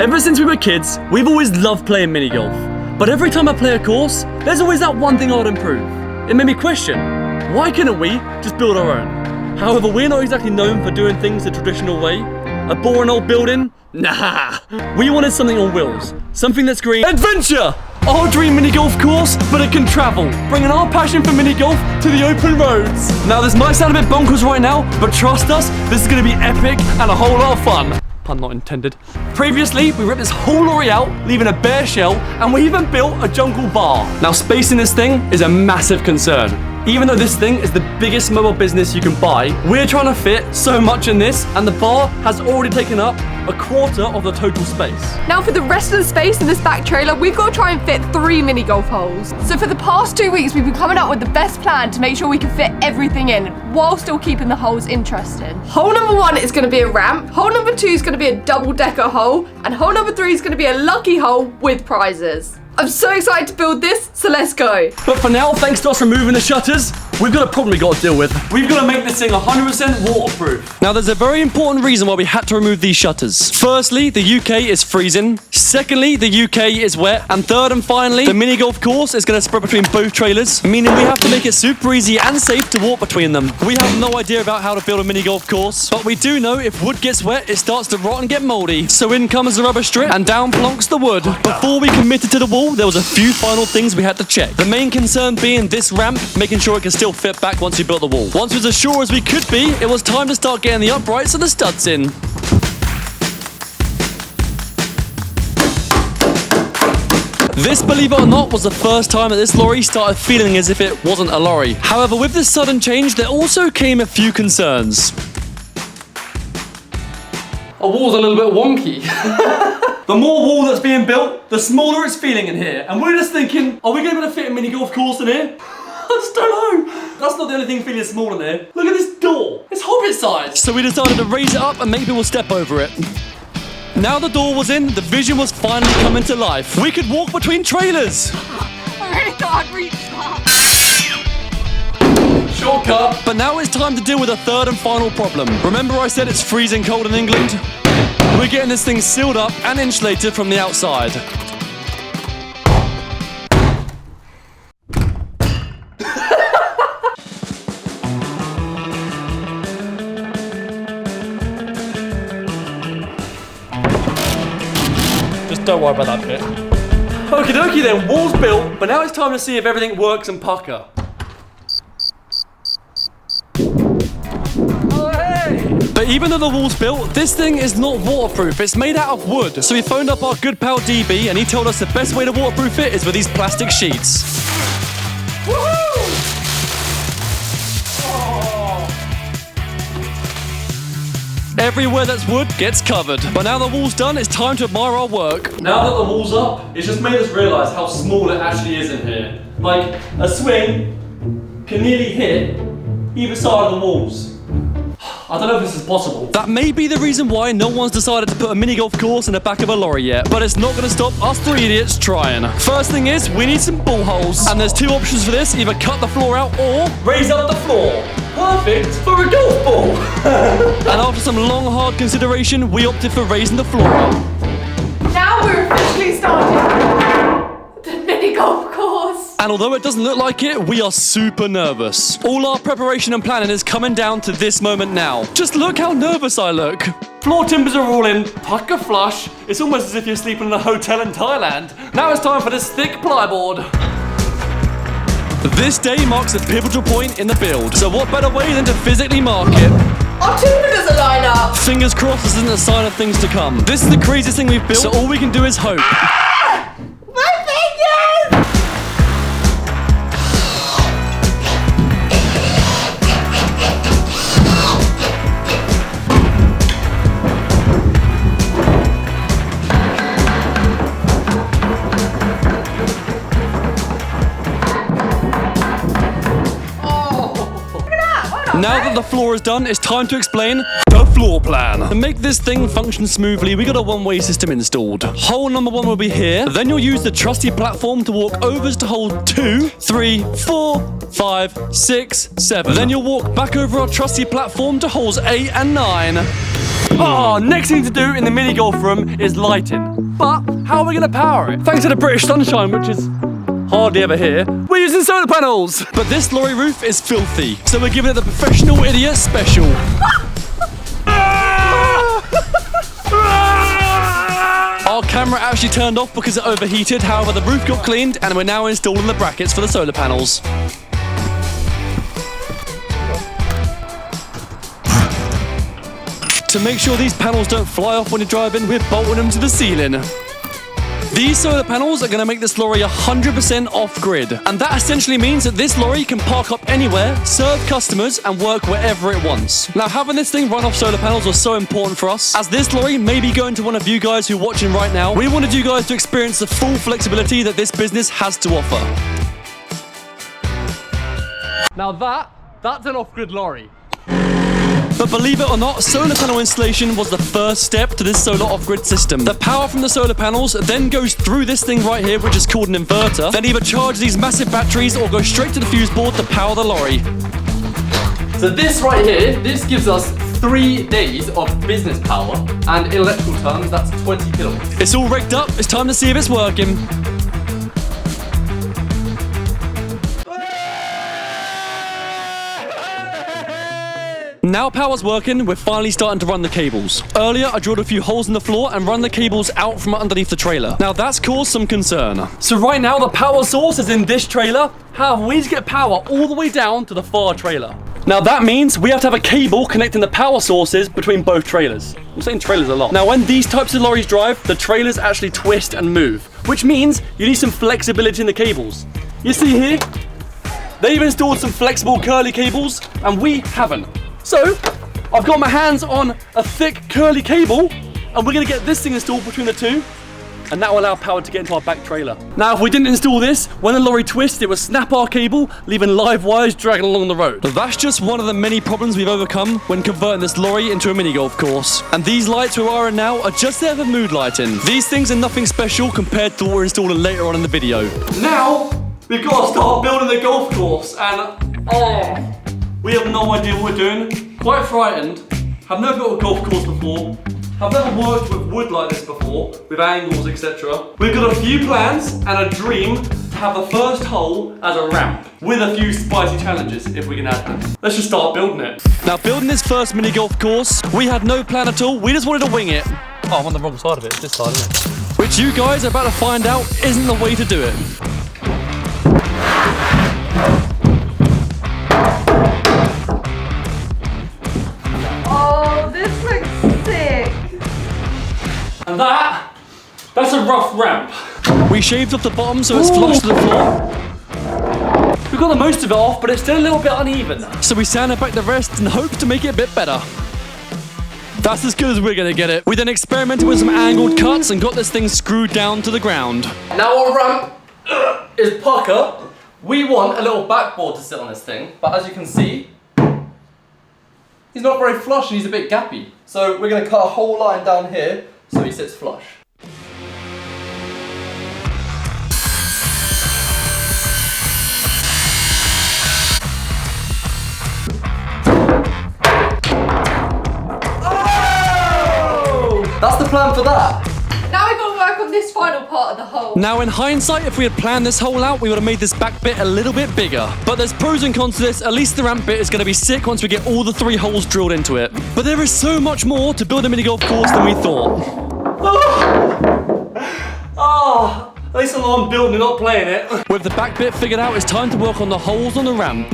Ever since we were kids, we've always loved playing mini golf. But every time I play a course, there's always that one thing I would improve. It made me question, why couldn't we just build our own? However, we're not exactly known for doing things the traditional way. A boring old building? Nah. We wanted something on wheels. Something that's green. Adventure! Our dream mini golf course, but it can travel, bringing our passion for mini golf to the open roads. Now this might sound a bit bonkers right now, but trust us, this is going to be epic and a whole lot of fun. Pun not intended. Previously, we ripped this whole lorry out, leaving a bare shell, and we even built a jungle bar. Now space in this thing is a massive concern. Even though this thing is the biggest mobile business you can buy, we're trying to fit so much in this, and the bar has already taken up a quarter of the total space. Now for the rest of the space in this back trailer, we've got to try and fit 3 mini golf holes. So for the past 2 weeks, we've been coming up with the best plan to make sure we can fit everything in, while still keeping the holes interesting. Hole number 1 is going to be a ramp, hole number 2 is going to be a double-decker hole, and hole number 3 is going to be a lucky hole with prizes. I'm so excited to build this, so let's go. But for now, thanks to us removing the shutters, we've got a problem we got to deal with. We've got to make this thing 100% waterproof. Now, there's a very important reason why we had to remove these shutters. Firstly, the UK is freezing. Secondly, the UK is wet. And third and finally, the mini golf course is going to spread between both trailers, meaning we have to make it super easy and safe to walk between them. We have no idea about how to build a mini golf course, but we do know if wood gets wet, it starts to rot and get moldy. So in comes the rubber strip and down plonks the wood. Before we committed to the wall, there was a few final things we had to check. The main concern being this ramp, making sure it can still fit back once we built the wall. Once we was as sure as we could be, it was time to start getting the uprights and the studs in. This, believe it or not, was the first time that this lorry started feeling as if it wasn't a lorry. However, with this sudden change, there also came a few concerns. Our wall's a little bit wonky. The more wall that's being built, the smaller it's feeling in here. And we're just thinking, are we going to be able to fit a mini golf course in here? I just don't know. That's not the only thing feeling small in here. Look at this door. It's hobbit size. So we decided to raise it up and make people step over it. Now the door was in, the vision was finally coming to life. We could walk between trailers. I really thought I'd reach that. Shortcut. But now it's time to deal with a third and final problem. Remember I said it's freezing cold in England? We're getting this thing sealed up and insulated from the outside. Just don't worry about that bit. Okie dokie then, wall's built, but now it's time to see if everything works and pucker. But even though the wall's built, this thing is not waterproof. It's made out of wood. So we phoned up our good pal DB and he told us the best way to waterproof it is with these plastic sheets. Woohoo! Oh. Everywhere that's wood gets covered. But now the wall's done, it's time to admire our work. Now that the wall's up, it's just made us realise how small it actually is in here. Like, a swing can nearly hit either side of the walls. I don't know if this is possible. That may be the reason why no one's decided to put a mini golf course in the back of a lorry yet, but it's not going to stop us 3 idiots trying. First thing is, we need some ball holes. And there's 2 options for this, either cut the floor out or raise up the floor. Perfect for a golf ball. And after some long, hard consideration, we opted for raising the floor up. Now we're officially starting the mini golf course. And although it doesn't look like it, we are super nervous. All our preparation and planning is coming down to this moment now. Just look how nervous I look. Floor timbers are all in, pucker flush. It's almost as if you're sleeping in a hotel in Thailand. Now it's time for this thick plyboard. This day marks a pivotal point in the build. So what better way than to physically mark it? Our timber doesn't line up. Fingers crossed this isn't a sign of things to come. This is the craziest thing we've built, so all we can do is hope. My fingers! Now that the floor is done, it's time to explain the floor plan. To make this thing function smoothly, we got a one-way system installed. Hole number 1 will be here. Then you'll use the trusty platform to walk overs to hole 2, 3, 4, 5, 6, 7. Then you'll walk back over our trusty platform to holes 8 and 9. Oh, next thing to do in the mini golf room is lighting. But how are we going to power it? Thanks to the British sunshine, which is hardly ever here, we're using solar panels. But this lorry roof is filthy, so we're giving it the professional idiot special. Our camera actually turned off because it overheated. However, the roof got cleaned and we're now installing the brackets for the solar panels. To make sure these panels don't fly off when you're driving, we're bolting them to the ceiling. These solar panels are going to make this lorry 100% off-grid. And that essentially means that this lorry can park up anywhere, serve customers, and work wherever it wants. Now, having this thing run off solar panels was so important for us. As this lorry may be going to one of you guys who are watching right now, we wanted you guys to experience the full flexibility that this business has to offer. Now that's an off-grid lorry. But believe it or not, solar panel installation was the first step to this solar off-grid system. The power from the solar panels then goes through this thing right here, which is called an inverter, then either charge these massive batteries or go straight to the fuse board to power the lorry. So this right here, this gives us 3 days of business power, and in electrical terms, that's 20 kilowatts. It's all rigged up, it's time to see if it's working. Now power's working, we're finally starting to run the cables. Earlier, I drilled a few holes in the floor and run the cables out from underneath the trailer. Now that's caused some concern. So right now, the power source is in this trailer. However, we need to get power all the way down to the far trailer. Now that means we have to have a cable connecting the power sources between both trailers. I'm saying trailers a lot. Now when these types of lorries drive, the trailers actually twist and move, which means you need some flexibility in the cables. You see here, they've installed some flexible curly cables and we haven't. So, I've got my hands on a thick curly cable and we're gonna get this thing installed between the two and that will allow power to get into our back trailer. Now, if we didn't install this, when the lorry twists, it will snap our cable, leaving live wires dragging along the road. But that's just one of the many problems we've overcome when converting this lorry into a mini golf course. And these lights we're wearing now are just there for mood lighting. These things are nothing special compared to what we're installing later on in the video. Now, we've got to start building the golf course and we have no idea what we're doing. Quite frightened. Have never built a golf course before. Have never worked with wood like this before, with angles, etc. We've got a few plans and a dream to have the first hole as a ramp, with a few spicy challenges if we can add them. Let's just start building it. Now, building this first mini golf course, we had no plan at all. We just wanted to wing it. Oh, I'm on the wrong side of it. It's this side, isn't it? Which you guys are about to find out isn't the way to do it. Oh, this looks sick. And that's a rough ramp. We shaved off the bottom so it's flush to the floor. We got the most of it off, but it's still a little bit uneven. So we sanded back the rest and hoped to make it a bit better. That's as good as we're gonna get it. We then experimented with some angled cuts and got this thing screwed down to the ground. Now our ramp is pucker. We want a little backboard to sit on this thing, but as you can see, he's not very flush and he's a bit gappy. So we're gonna cut a whole line down here so he sits flush. Oh! That's the plan for that. Now we've got to work on this final part of the hole. Now in hindsight, if we had planned this hole out, we would have made this back bit a little bit bigger. But there's pros and cons to this. At least the ramp bit is going to be sick once we get all the 3 holes drilled into it. But there is so much more to build a mini golf course than we thought. At least I know I'm building and not playing it. With the back bit figured out, it's time to work on the holes on the ramp.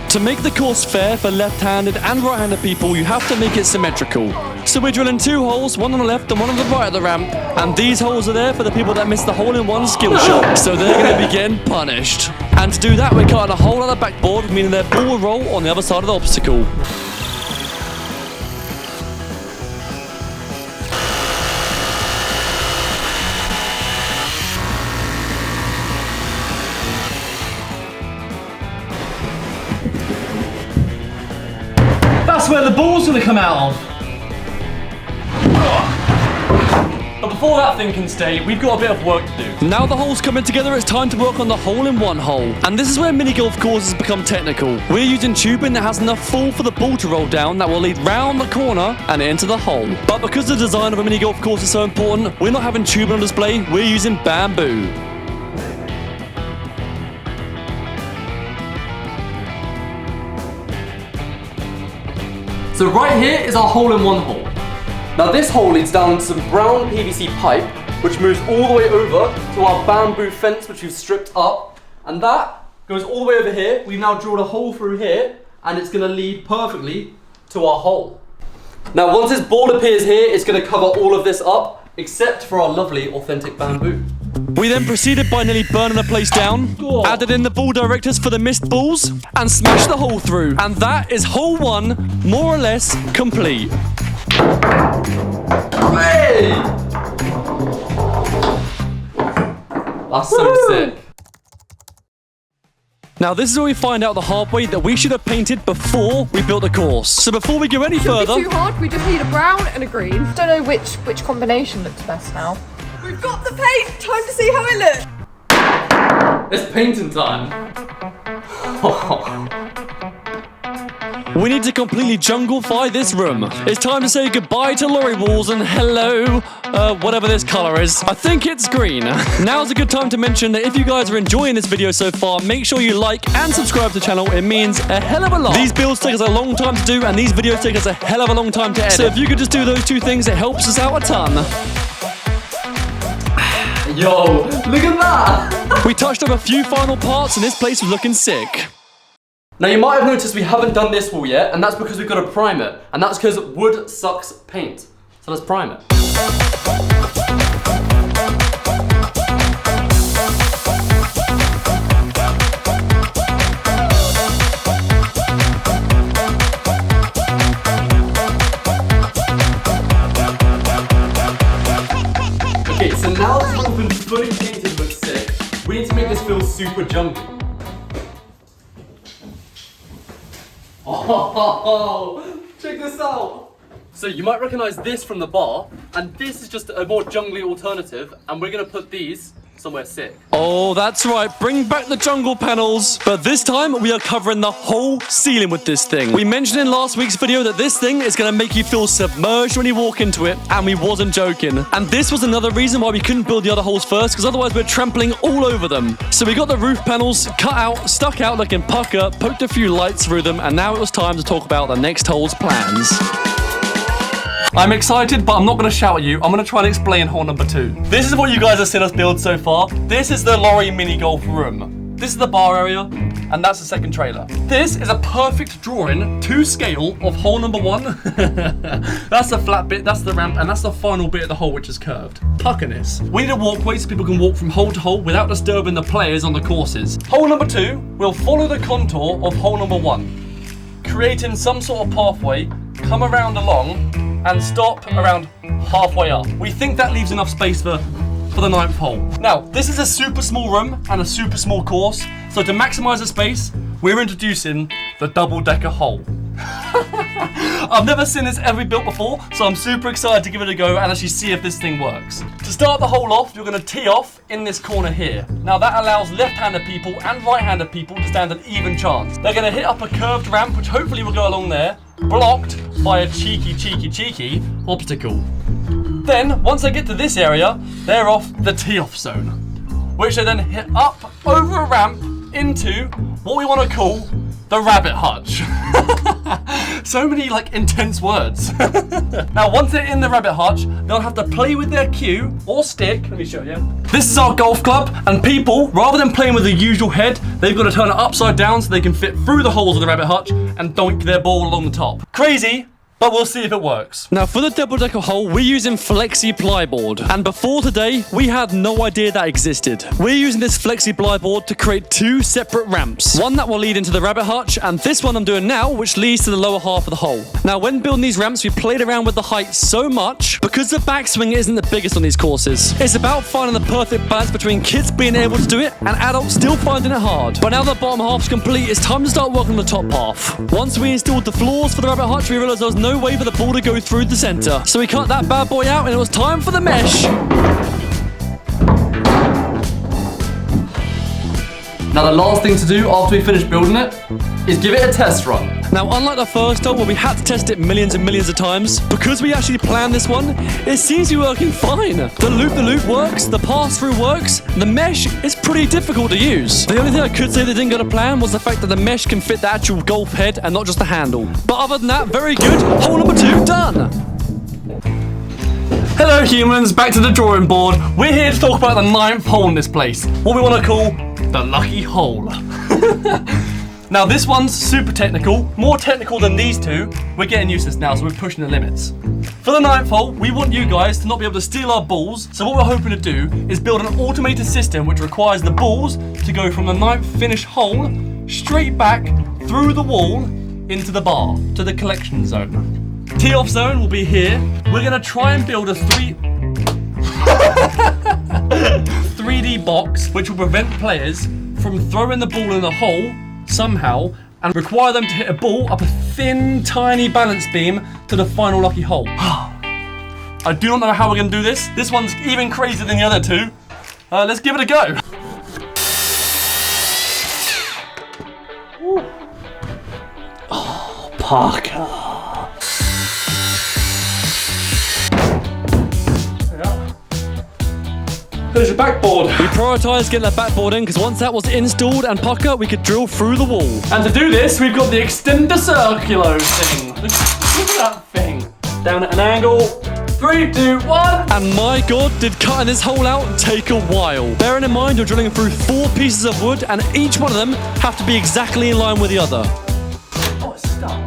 To make the course fair for left-handed and right-handed people, you have to make it symmetrical. So we're drilling 2 holes, one on the left and one on the right of the ramp. And these holes are there for the people that missed the hole-in-one skill shot. So they're going to be getting punished. And to do that, we're cutting a hole on the backboard, meaning their ball will roll on the other side of the obstacle. That's where the ball's gonna come out of. But before that thing can stay, we've got a bit of work to do. Now the hole's coming together, it's time to work on the hole-in-one hole. And this is where mini golf courses become technical. We're using tubing that has enough fall for the ball to roll down that will lead round the corner and into the hole. But because the design of a mini golf course is so important, we're not having tubing on display, we're using bamboo. So right here is our hole-in-one hole. Now this hole leads down into some brown PVC pipe, which moves all the way over to our bamboo fence, which we've stripped up. And that goes all the way over here. We've now drilled a hole through here, and it's gonna lead perfectly to our hole. Now once this ball appears here, it's gonna cover all of this up, except for our lovely authentic bamboo. We then proceeded by nearly burning the place down, added in the ball directors for the missed balls, and smashed the hole through. And that is hole 1, more or less, complete. Hey! That's so sick. Now this is where we find out the hard way that we should have painted before we built the course. So before we go any further... Shouldn't be too hard, we just need a brown and a green. Don't know which combination looks best now. We've got the paint! Time to see how it looks! It's painting time. We need to completely junglify this room. It's time to say goodbye to lorry walls and hello, whatever this color is. I think it's green. Now's a good time to mention that if you guys are enjoying this video so far, make sure you like and subscribe to the channel. It means a hell of a lot. These builds take us a long time to do and these videos take us a hell of a long time to edit. So if you could just do those two things, it helps us out a ton. Yo, look at that! We touched up a few final parts and this place was looking sick. Now you might have noticed we haven't done this wall yet, and that's because we've got to prime it. And that's because wood sucks paint. So let's prime it. Okay, so now this wall's been fully painted looks sick, we need to make this feel super jungly. Oh, check this out! So you might recognize this from the bar, and this is just a more jungly alternative, and we're gonna put these somewhere sick. Oh, that's right, bring back the jungle panels. But this time, we are covering the whole ceiling with this thing. We mentioned in last week's video that this thing is gonna make you feel submerged when you walk into it, and we wasn't joking. And this was another reason why we couldn't build the other holes first, because otherwise we're trampling all over them. So we got the roof panels cut out, stuck out looking pucker, poked a few lights through them, and now it was time to talk about the next hole's plans. I'm excited, but I'm not going to shout at you. I'm going to try and explain hole number 2. This is what you guys have seen us build so far. This is the lorry mini golf room. This is the bar area, and that's the second trailer. This is a perfect drawing to scale of hole number 1. That's the flat bit, that's the ramp, and that's the final bit of the hole which is curved. Puckiness. We need a walkway so people can walk from hole to hole without disturbing the players on the courses. Hole number 2 will follow the contour of hole number 1, creating some sort of pathway, come around along, and stop around halfway up. We think that leaves enough space for the 9th hole. Now, this is a super small room and a super small course, so to maximize the space, we're introducing the double-decker hole. I've never seen this ever be built before, so I'm super excited to give it a go and actually see if this thing works. To start the hole off, you're going to tee off in this corner here. Now that allows left-handed people and right-handed people to stand an even chance. They're going to hit up a curved ramp, which hopefully will go along there, blocked by a cheeky obstacle. Then, once they get to this area, they're off the tee-off zone, which they then hit up over a ramp into what we want to call the rabbit hutch. So many intense words. Now once they're in the rabbit hutch, they'll have to play with their cue or stick. Let me show you. This is our golf club, and people, rather than playing with the usual head, they've got to turn it upside down so they can fit through the holes of the rabbit hutch and doink their ball along the top. Crazy, but we'll see if it works. Now for the double-decker hole, we're using flexi plyboard. And before today, we had no idea that existed. We're using this flexi plyboard to create 2 separate ramps. One that will lead into the rabbit hutch, and this one I'm doing now, which leads to the lower half of the hole. Now when building these ramps, we played around with the height so much because the backswing isn't the biggest on these courses. It's about finding the perfect balance between kids being able to do it and adults still finding it hard. But now the bottom half's complete, it's time to start working on the top half. Once we installed the floors for the rabbit hutch, we realized there was no no way for the ball to go through the center. So we cut that bad boy out and it was time for the mesh. Now the last thing to do after we finish building it is give it a test run. Now, unlike the first hole where we had to test it millions and millions of times, because we actually planned this one, it seems to be working fine. The loop works, the pass-through works, the mesh is pretty difficult to use. The only thing I could say that didn't go to plan was the fact that the mesh can fit the actual golf head and not just the handle. But other than that, very good. Hole number 2 done. Hello humans, back to the drawing board. We're here to talk about the 9th hole in this place. What we want to call the lucky hole. Now this one's super technical, more technical than these two. We're getting used to this now, so we're pushing the limits. For the 9th hole, we want you guys to not be able to steal our balls, so what we're hoping to do is build an automated system which requires the balls to go from the 9th finished hole straight back through the wall into the bar, to the collection zone. Tee-off zone will be here. We're gonna try and build a 3D box which will prevent players from throwing the ball in the hole somehow and require them to hit a ball up a thin, tiny balance beam to the final lucky hole. I do not know how we're going to do this. This one's even crazier than the other two. Let's give it a go. Oh, Parker. There's your backboard. We prioritised getting that backboard in because once that was installed and pucker, we could drill through the wall. And to do this, we've got the extender circular thing. Look at that thing. Down at an angle. 3, 2, 1. And my god, did cutting this hole out take a while. Bearing in mind you're drilling through 4 pieces of wood and each one of them have to be exactly in line with the other. Oh, it's stuck.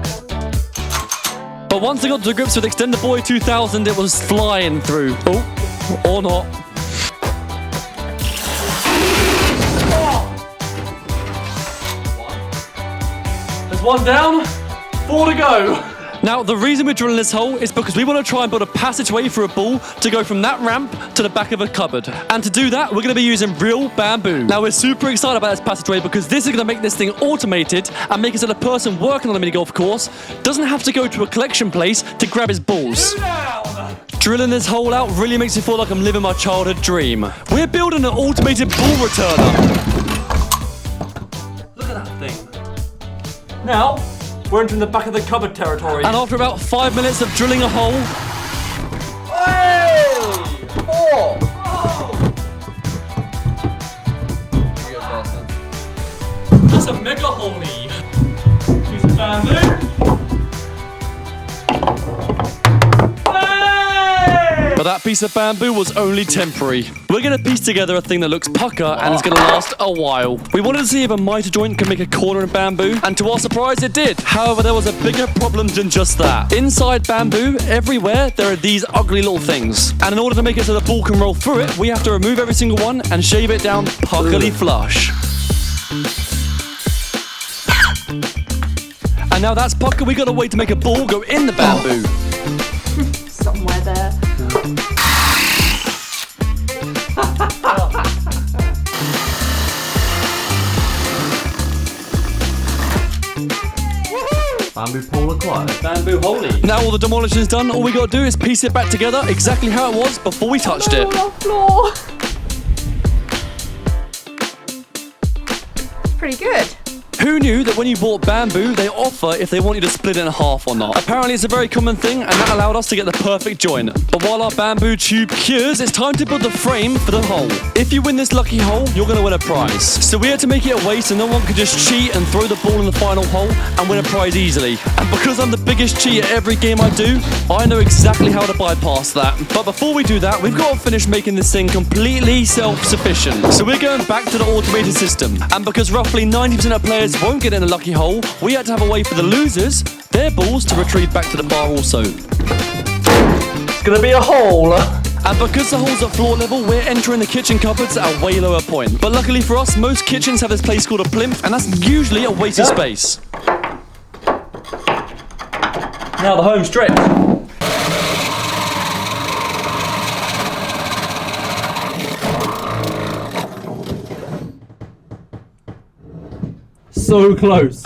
But once I got to grips with Extender Boy 2000, it was flying through. Oh, or not. There's 1 down, 4 to go. Now, the reason we're drilling this hole is because we want to try and build a passageway for a ball to go from that ramp to the back of a cupboard. And to do that, we're going to be using real bamboo. Now, we're super excited about this passageway because this is going to make this thing automated and make it so the person working on the mini golf course doesn't have to go to a collection place to grab his balls. Drilling this hole out really makes me feel like I'm living my childhood dream. We're building an automated ball returner. Look at that thing. Now, we're entering the back of the cupboard territory. And after about 5 minutes of drilling a hole... Hey! 4! That's a mega holy. Piece of bamboo. But that piece of bamboo was only temporary. We're going to piece together a thing that looks pucker and is going to last a while. We wanted to see if a mitre joint can make a corner in bamboo, and to our surprise it did. However, there was a bigger problem than just that. Inside bamboo, everywhere, there are these ugly little things. And in order to make it so the ball can roll through it, we have to remove every single one and shave it down puckerly flush. And now that's pucker, we got a way to make a ball go in the bamboo. Somewhere there. Bamboo pole acquired. Bamboo holy. Now all the demolition's done, all we got to do is piece it back together exactly how it was before we touched it. On the floor. Pretty good. Who knew that when you bought bamboo, they offer if they want you to split it in half or not? Apparently it's a very common thing, and that allowed us to get the perfect joint. But while our bamboo tube cures, it's time to build the frame for the hole. If you win this lucky hole, you're going to win a prize. So we had to make it a way so no one could just cheat and throw the ball in the final hole and win a prize easily. And because I'm the biggest cheat at every game I do, I know exactly how to bypass that. But before we do that, we've got to finish making this thing completely self-sufficient. So we're going back to the automated system. And because roughly 90% of players won't get in a lucky hole, we had to have a way for the losers, their balls, to retrieve back to the bar also. It's gonna be a hole. And because the hole's at floor level, we're entering the kitchen cupboards at a way lower point. But luckily for us, most kitchens have this place called a plinth, and that's usually a waste of space. Now the home stretch. So close.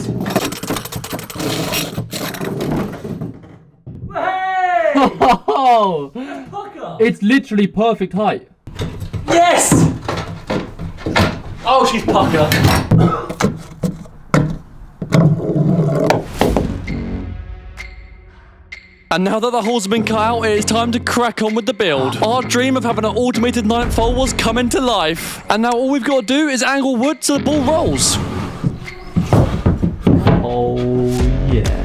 It's literally perfect height. Yes! Oh, she's pucker. And now that the holes have been cut out, it is time to crack on with the build. Our dream of having an automated ninth hole was coming to life. And now all we've got to do is angle wood so the ball rolls. Oh, yeah.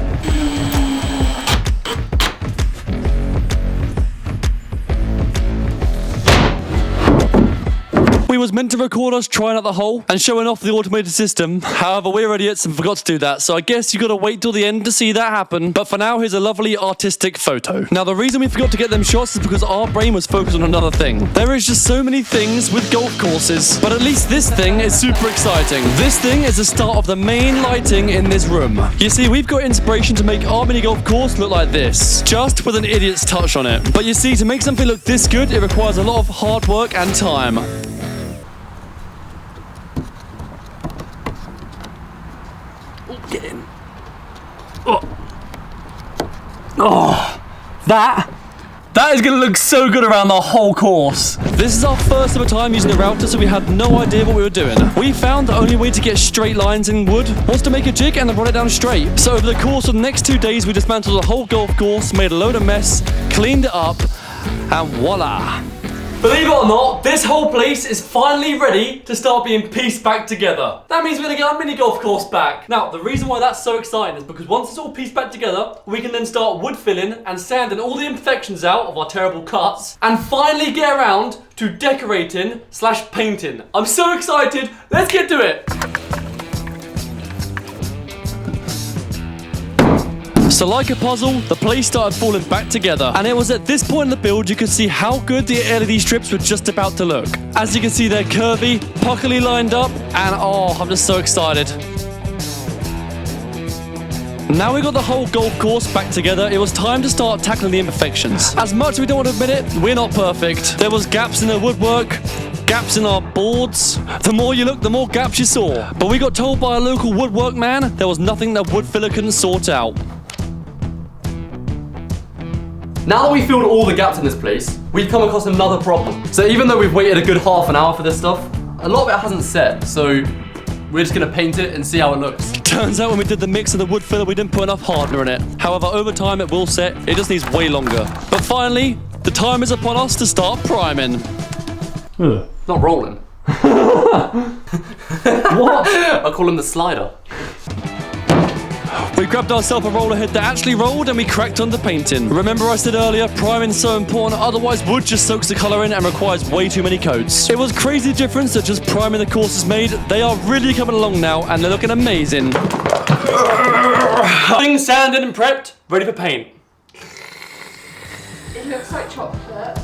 We was meant to record us trying out the hole and showing off the automated system. However, we're idiots and forgot to do that, so I guess you gotta wait till the end to see that happen. But for now, here's a lovely artistic photo. Now, the reason we forgot to get them shots is because our brain was focused on another thing. There is just so many things with golf courses, but at least this thing is super exciting. This thing is the start of the main lighting in this room. You see, we've got inspiration to make our mini golf course look like this, just with an idiot's touch on it. But you see, to make something look this good, it requires a lot of hard work and time. Get in. Oh, that is going to look so good around the whole course. This is our first ever time using the router, so we had no idea what we were doing. We found the only way to get straight lines in wood was to make a jig and then run it down straight. So over the course of the next 2 days, we dismantled the whole golf course, made a load of mess, cleaned it up, and voila. Believe it or not, this whole place is finally ready to start being pieced back together. That means we're gonna get our mini golf course back. Now, the reason why that's so exciting is because once it's all pieced back together, we can then start wood filling and sanding all the imperfections out of our terrible cuts and finally get around to decorating / painting. I'm so excited, let's get to it. So like a puzzle, the place started falling back together, and it was at this point in the build you could see how good the LED strips were just about to look. As you can see, they're curvy, puckily lined up, and oh, I'm just so excited. Now we got the whole golf course back together, it was time to start tackling the imperfections. As much as we don't want to admit it, we're not perfect. There was gaps in the woodwork, gaps in our boards. The more you looked, the more gaps you saw. But we got told by a local woodwork man there was nothing that wood filler couldn't sort out. Now that we filled all the gaps in this place, we've come across another problem. So even though we've waited a good half an hour for this stuff, a lot of it hasn't set. So we're just gonna paint it and see how it looks. Turns out when we did the mix of the wood filler, we didn't put enough hardener in it. However, over time it will set, it just needs way longer. But finally, the time is upon us to start priming. It's not rolling. What? I call him the slider. We grabbed ourselves a roller head that actually rolled and we cracked on the painting. Remember I said earlier, priming's so important, otherwise wood just soaks the colour in and requires way too many coats. It was crazy difference that just priming the course has made. They are really coming along now and they're looking amazing. Things sanded and prepped, ready for paint. It looks like chocolate.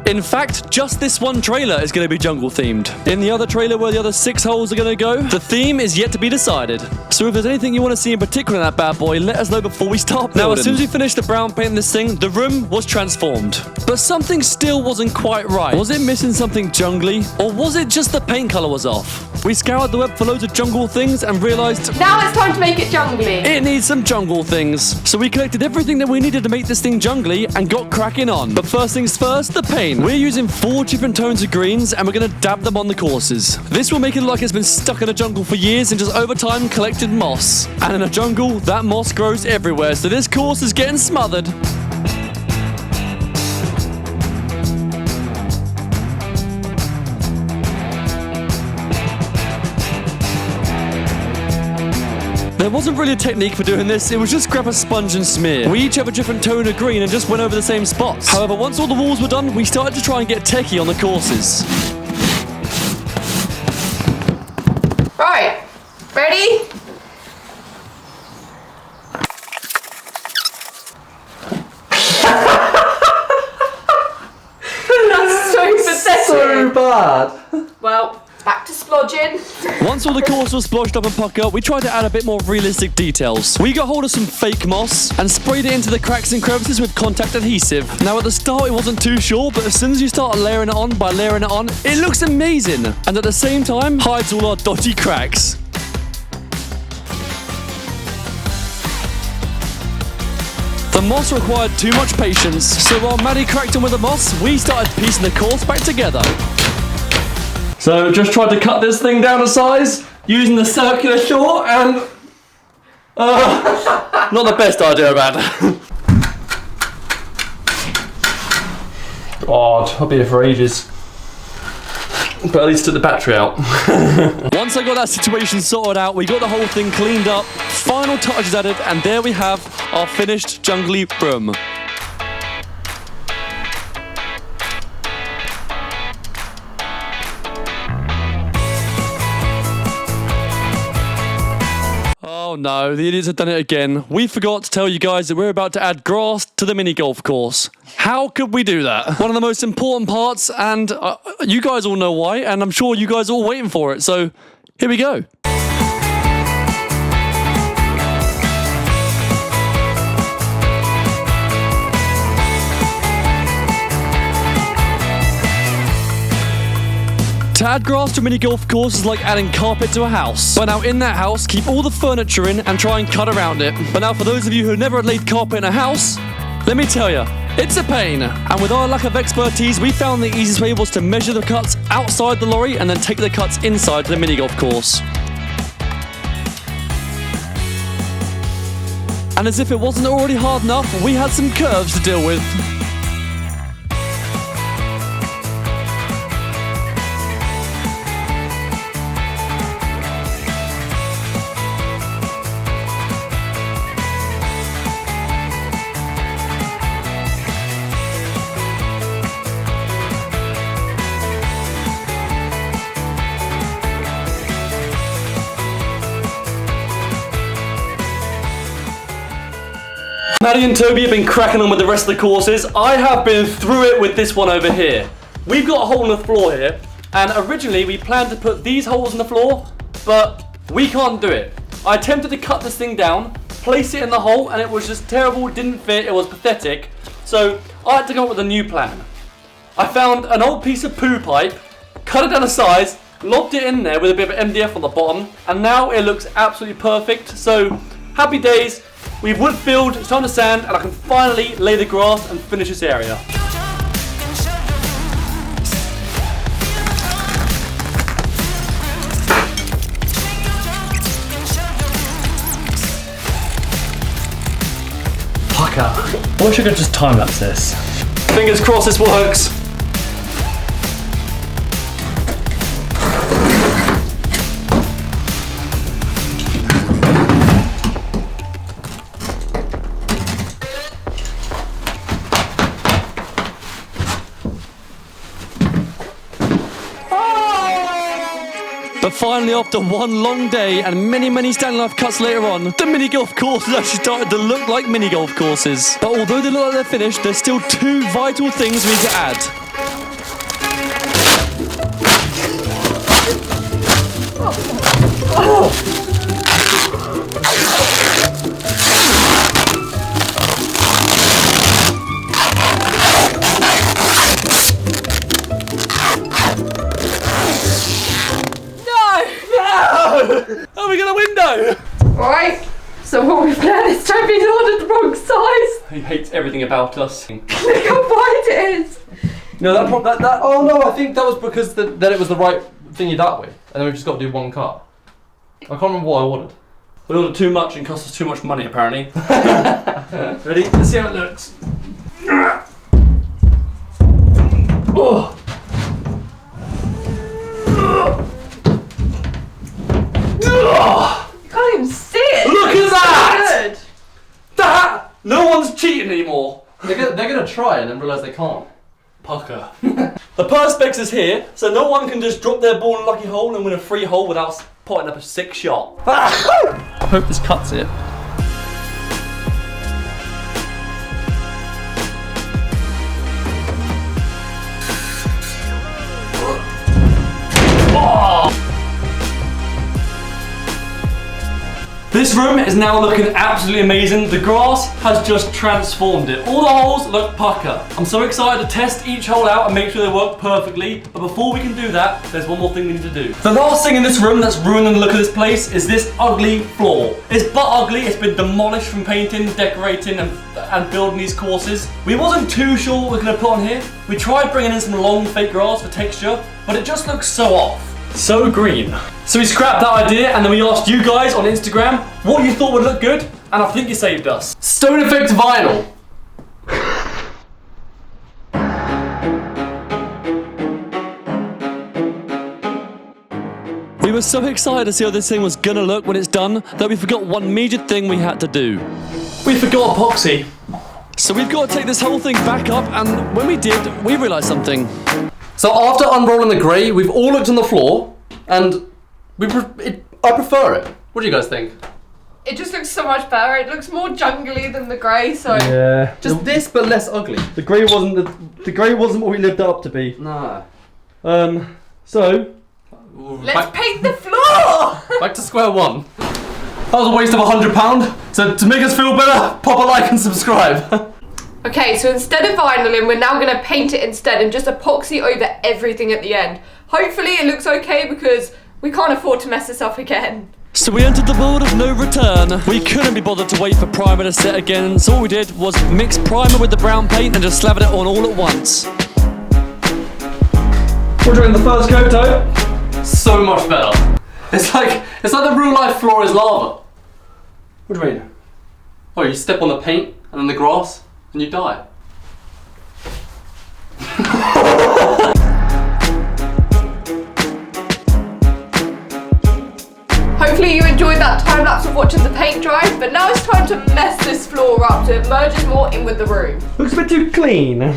In fact, just this one trailer is going to be jungle themed. In the other trailer where the other 6 holes are going to go, the theme is yet to be decided. So if there's anything you want to see in particular in that bad boy, let us know before we start building. Now, as soon as we finished the brown paint in this thing, the room was transformed. But something still wasn't quite right. Was it missing something jungly? Or was it just the paint colour was off? We scoured the web for loads of jungle things and realised Now it's time to make it jungly. it needs some jungle things. So we collected everything that we needed to make this thing jungly and got cracking on. But first things first, the paint. We're using 4 different tones of greens and we're going to dab them on the courses. This will make it look like it's been stuck in a jungle for years and just over time collected moss. And in a jungle, that moss grows everywhere, so this course is getting smothered. There wasn't really a technique for doing this, it was just grab a sponge and smear. We each have a different tone of green and just went over the same spots. However, once all the walls were done, we started to try and get techie on the courses. Right, ready? That's so pathetic. So bad. Well, back to splodging. Once all the course was splodged up and pucker, we tried to add a bit more realistic details. We got hold of some fake moss and sprayed it into the cracks and crevices with contact adhesive. Now at the start it wasn't too sure, but as soon as you start layering it on by layering it on, it looks amazing. And at the same time, hides all our dodgy cracks. The moss required too much patience, so while Maddie cracked on with the moss, we started piecing the course back together. So just tried to cut this thing down to size using the circular saw and not the best idea, man. God, I'll be here for ages. But at least took the battery out. Once I got that situation sorted out, we got the whole thing cleaned up, final touches added, and there we have our finished jungly broom. Oh no, the idiots have done it again. We forgot to tell you guys that we're about to add grass to the mini golf course. How could we do that? One of the most important parts, and you guys all know why, and I'm sure you guys are all waiting for it, so here we go. To add grass to a mini golf course is like adding carpet to a house. But now in that house, keep all the furniture in and try and cut around it. But now for those of you who never laid carpet in a house, let me tell you, it's a pain. And with our lack of expertise, we found the easiest way was to measure the cuts outside the lorry and then take the cuts inside the mini golf course. And as if it wasn't already hard enough, we had some curves to deal with. Maddie and Toby have been cracking on with the rest of the courses. I have been through it with this one over here. We've got a hole in the floor here, and originally we planned to put these holes in the floor, but we can't do it. I attempted to cut this thing down, place it in the hole, and it was just terrible, didn't fit, it was pathetic. So I had to come up with a new plan. I found an old piece of poo pipe, cut it down to size, lobbed it in there with a bit of MDF on the bottom, and now it looks absolutely perfect. So happy days. We've wood filled, it's time to sand, and I can finally lay the grass and finish this area. Pucker. I wish I could just time-lapse this. Fingers crossed this works. But finally, after one long day and many standing life cuts later on, the mini golf courses actually started to look like mini golf courses. But although they look like they're finished, there's still two vital things we need to add. Oh, we got a window! Right, so what we've done is Toby's ordered the wrong size. He hates everything about us. Look how wide it is. No, that. Oh no, I think that was because that it was the right thingy that way, and then we just got to do one cut. I can't remember what I ordered. We ordered too much and cost us too much money, apparently. Ready? Let's see how it looks. Oh. You can't even see it. Look at that! Good. That! No one's cheating anymore. They're gonna try and then realise they can't. Pucker. The perspex is here, so no one can just drop their ball in a lucky hole and win a free hole without potting up a sick shot. I hope this cuts it. This room is now looking absolutely amazing. The grass has just transformed it. All the holes look pucker. I'm so excited to test each hole out and make sure they work perfectly. But before we can do that, there's one more thing we need to do. The last thing in this room that's ruining the look of this place is this ugly floor. It's but ugly. It's been demolished from painting, decorating, and building these courses. We wasn't too sure what we were going to put on here. We tried bringing in some long fake grass for texture, but it just looks so off. So green. So we scrapped that idea and then we asked you guys on Instagram what you thought would look good, and I think you saved us. Stone effect vinyl. We were so excited to see how this thing was gonna look when it's done that we forgot one major thing we had to do. We forgot epoxy. So we've got to take this whole thing back up, and when we did, we realised something. So after unrolling the grey, we've all looked on the floor, and I prefer it. What do you guys think? It just looks so much better. It looks more jungly than the grey, so... Yeah. Just this, but less ugly. The grey wasn't the grey wasn't what we lived up to be. Nah. So Let's paint the floor! Back to square one. That was a waste of £100. So to make us feel better, pop a like and subscribe. Okay, so instead of vinyling, we're now going to paint it instead and just epoxy over everything at the end. Hopefully it looks okay because we can't afford to mess this up again. So we entered the world of no return. We couldn't be bothered to wait for primer to set again, so all we did was mix primer with the brown paint and just slathered it on all at once. what do you in the first coat, Toe? So much better. It's like the real life floor is lava. What do you mean? Oh, you step on the paint and then the grass and you die. Hopefully you enjoyed that time lapse of watching the paint dry, but now it's time to mess this floor up so it merges more in with the room. Looks a bit too clean.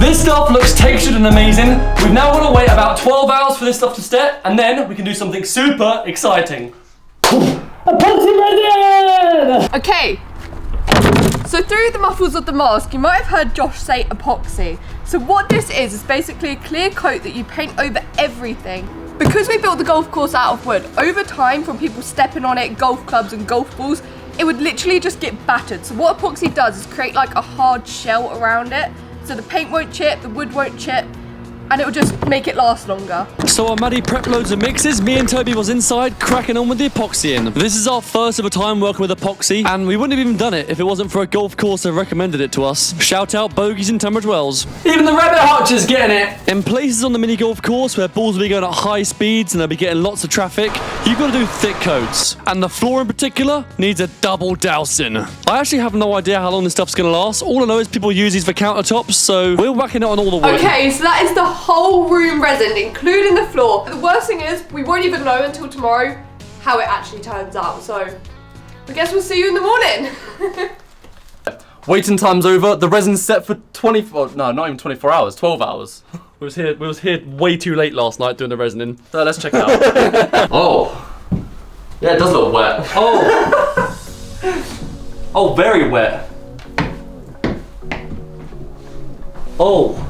This stuff looks textured and amazing. We've now got to wait about 12 hours for this stuff to set, and then we can do something super exciting. Epoxy resin! Okay, so through the muffles of the mask, you might have heard Josh say epoxy. So what this is basically a clear coat that you paint over everything. Because we built the golf course out of wood, over time from people stepping on it, golf clubs and golf balls, it would literally just get battered. So what epoxy does is create like a hard shell around it. So the paint won't chip, the wood won't chip, and it will just make it last longer. So while Maddie prepped loads of mixes, me and Toby was inside cracking on with the epoxy in. This is our first ever time working with epoxy, and we wouldn't have even done it if it wasn't for a golf course that recommended it to us. Shout out Bogies in Tunbridge Wells. Even the rabbit hutch is getting it. In places on the mini golf course where balls will be going at high speeds and they'll be getting lots of traffic, you've got to do thick coats. And the floor in particular needs a double dousing. I actually have no idea how long this stuff's going to last. All I know is people use these for countertops, so we're whacking it on all the wood. Okay, so that is the whole room resin, including the floor. The worst thing is, we won't even know until tomorrow how it actually turns out, so I guess we'll see you in the morning. Waiting time's over. The resin's set for 24, no, not even 24 hours, 12 hours. We was here way too late last night doing the resin in. So let's check it out. Oh. Yeah, it does look wet. Oh. Oh, very wet. Oh.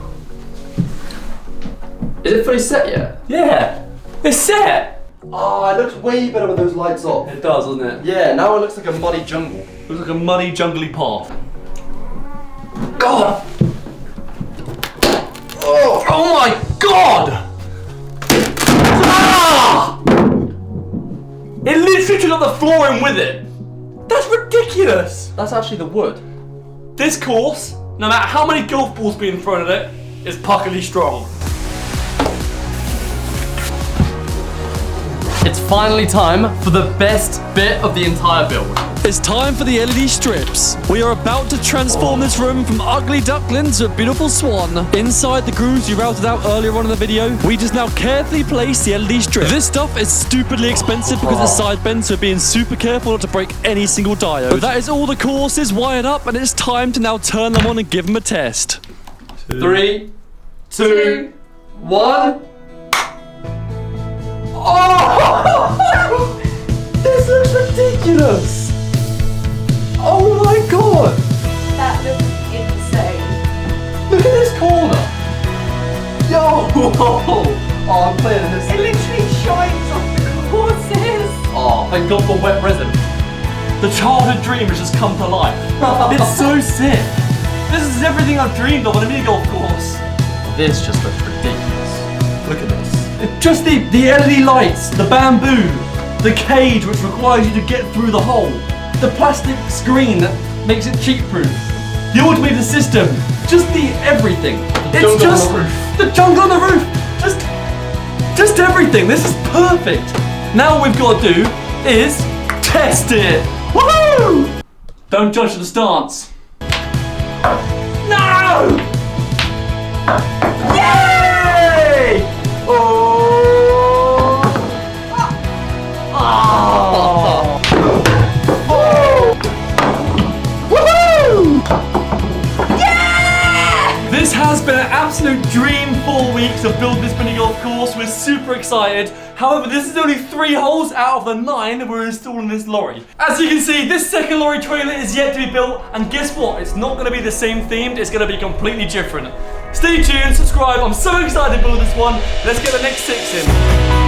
Is it fully set yet? Yeah. It's set. Oh, it looks way better with those lights off. It does, doesn't it? Yeah, now it looks like a muddy jungle. It looks like a muddy, jungly path. God! Oh my god! Ah! It literally took up the floor in with it. That's ridiculous. That's actually the wood. This course, no matter how many golf balls being thrown at it, is puckily strong. It's finally time for the best bit of the entire build. It's time for the LED strips. We are about to transform this room from ugly duckling to a beautiful swan. Inside the grooves you routed out earlier on in the video, we just now carefully place the LED strip. This stuff is stupidly expensive because it's side bent, so being super careful not to break any single diode. But that is all the courses wired up, and it's time to now turn them on and give them a test. 3, 2, 1. Oh! This looks ridiculous! Oh my god! That looks insane. Look at this corner! Yo! Whoa! Oh, I'm playing in this. It literally shines off the courses. Oh, thank God for wet resin. The childhood dream has just come to life. It's so sick. This is everything I've dreamed of on a mini golf course. This just looks ridiculous. Look at this. Just the LED lights, the bamboo, the cage which requires you to get through the hole, the plastic screen that makes it cheat-proof, the automated system, just the everything. It's just on the roof. the jungle on the roof. Just everything. This is perfect. Now all we've got to do is test it. Woohoo! Don't judge the stance. No! Yay! Oh! This has been an absolute dream 4 weeks of building this mini golf course. We're super excited. However, this is only 3 holes out of the 9 we're installing this lorry. As you can see, this second lorry trailer is yet to be built, and guess what? It's not going to be the same themed, it's going to be completely different. Stay tuned, subscribe. I'm so excited to build this one. Let's get the next 6 in.